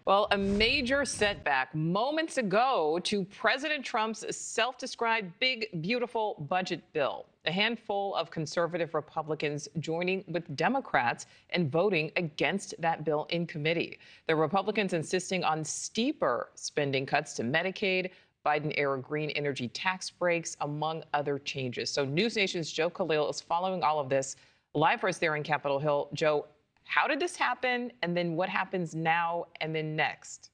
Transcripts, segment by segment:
Well, a major setback moments ago to President Trump's self-described big, beautiful budget bill. A handful of conservative Republicans joining with Democrats and voting against that bill in committee. The Republicans insisting on steeper spending cuts to Medicaid, Biden-era green energy tax breaks, among other changes. So News Nation's Joe Khalil is following all of this live for us there in Capitol Hill. Joe, how did this happen? And then what happens now and then next?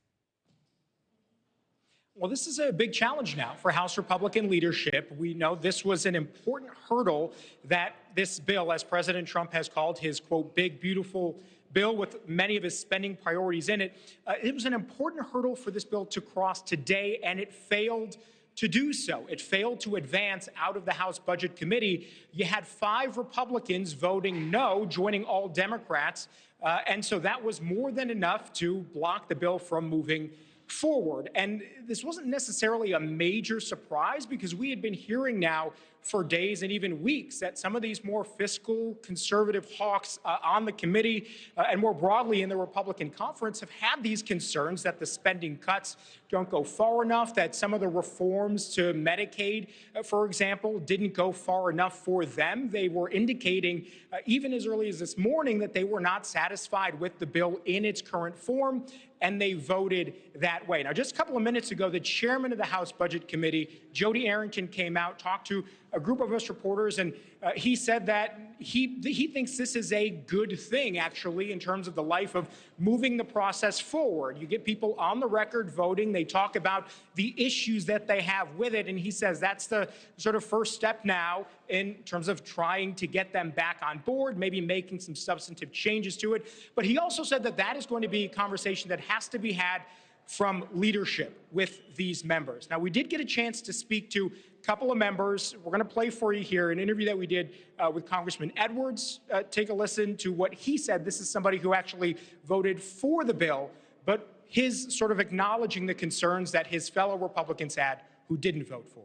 Well, this is a big challenge now for House Republican leadership. We know this was an important hurdle that this bill, as President Trump has called his, quote, big, beautiful bill with many of his spending priorities in it. It was an important hurdle for this bill to cross today, and it failed to do so. It failed to advance out of the House Budget Committee. You had 5 Republicans voting no, joining all Democrats. And so that was more than enough to block the bill from moving forward. And this wasn't necessarily a major surprise because we had been hearing now for days and even weeks that some of these more fiscal conservative hawks on the committee and more broadly in the Republican conference have had these concerns that the spending cuts don't go far enough, that some of the reforms to Medicaid, for example, didn't go far enough for them. They were indicating even as early as this morning that they were not satisfied with the bill in its current form, and they voted that way. Now, just a couple of minutes ago, the chairman of the House Budget Committee, Jody Arrington, came out, talked to a group of us reporters, and he said that he thinks this is a good thing, actually, in terms of the life of moving the process forward. You get people on the record voting. They talk about the issues that they have with it, and he says that's the sort of first step now in terms of trying to get them back on board, maybe making some substantive changes to it. But he also said that that is going to be a conversation that has to be had from leadership with these members. Now, we did get a chance to speak to a couple of members. We're going to play for you here an interview that we did with Congressman Edwards. Take a listen to what he said. This is somebody who actually voted for the bill, but his sort of acknowledging the concerns that his fellow Republicans had who didn't vote for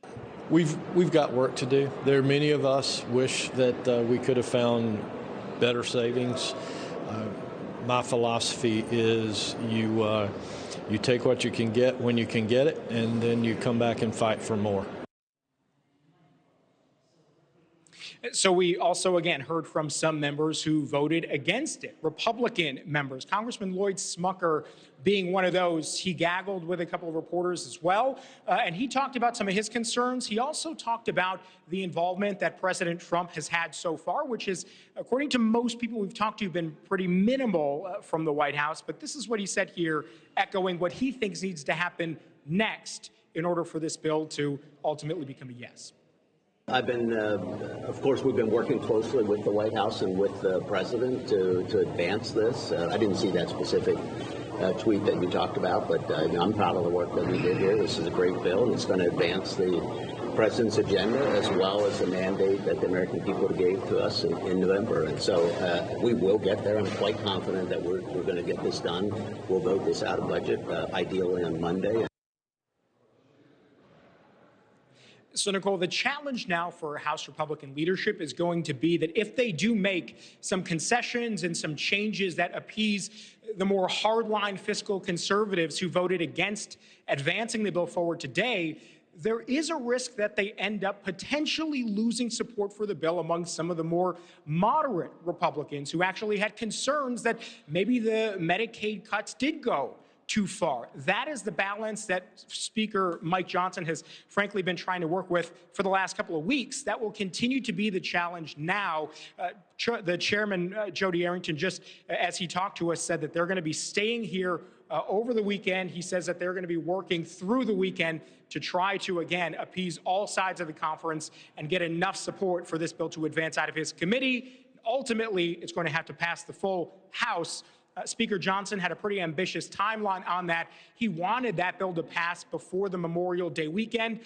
it. We've got work to do. There are many of us wish that we could have found better savings. My philosophy is you take what you can get when you can get it, and then you come back and fight for more. So we also, again, heard from some members who voted against it, Republican members. Congressman Lloyd Smucker being one of those. He gaggled with a couple of reporters as well, and he talked about some of his concerns. He also talked about the involvement that President Trump has had so far, which is, according to most people we've talked to, been pretty minimal from the White House. But this is what he said here, echoing what he thinks needs to happen next in order for this bill to ultimately become a yes. I've been, of course, we've been working closely with the White House and with the president to advance this. I didn't see that specific tweet that you talked about, but I'm proud of the work that we did here. This is a great bill, and it's going to advance the president's agenda as well as the mandate that the American people gave to us in November. And so we will get there. I'm quite confident that we're going to get this done. We'll vote this out of budget, ideally on Monday. So, Nichole, the challenge now for House Republican leadership is going to be that if they do make some concessions and some changes that appease the more hardline fiscal conservatives who voted against advancing the bill forward today, there is a risk that they end up potentially losing support for the bill among some of the more moderate Republicans who actually had concerns that maybe the Medicaid cuts did go too far. That is the balance that Speaker Mike Johnson has frankly been trying to work with for the last couple of weeks. That will continue to be the challenge now. The chairman, Jody Arrington, just as he talked to us, said that they're going to be staying here over the weekend. He says that they're going to be working through the weekend to try to, again, appease all sides of the conference and get enough support for this bill to advance out of his committee. Ultimately, it's going to have to pass the full House. Speaker Johnson had a pretty ambitious timeline on that. He wanted that bill to pass before the Memorial Day weekend.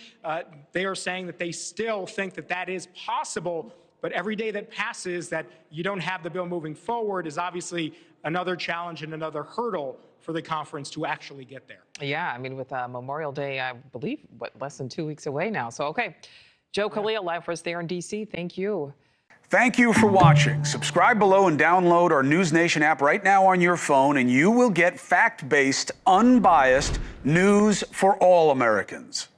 They are saying that they still think that that is possible, but every day that passes that you don't have the bill moving forward is obviously another challenge and another hurdle for the conference to actually get there. Yeah, I mean, with Memorial Day, I believe, less than 2 weeks away now. So, okay. Joe Khalil, live for us there in D.C. Thank you. Thank you for watching. Subscribe below and download our NewsNation app right now on your phone, and you will get fact-based, unbiased news for all Americans.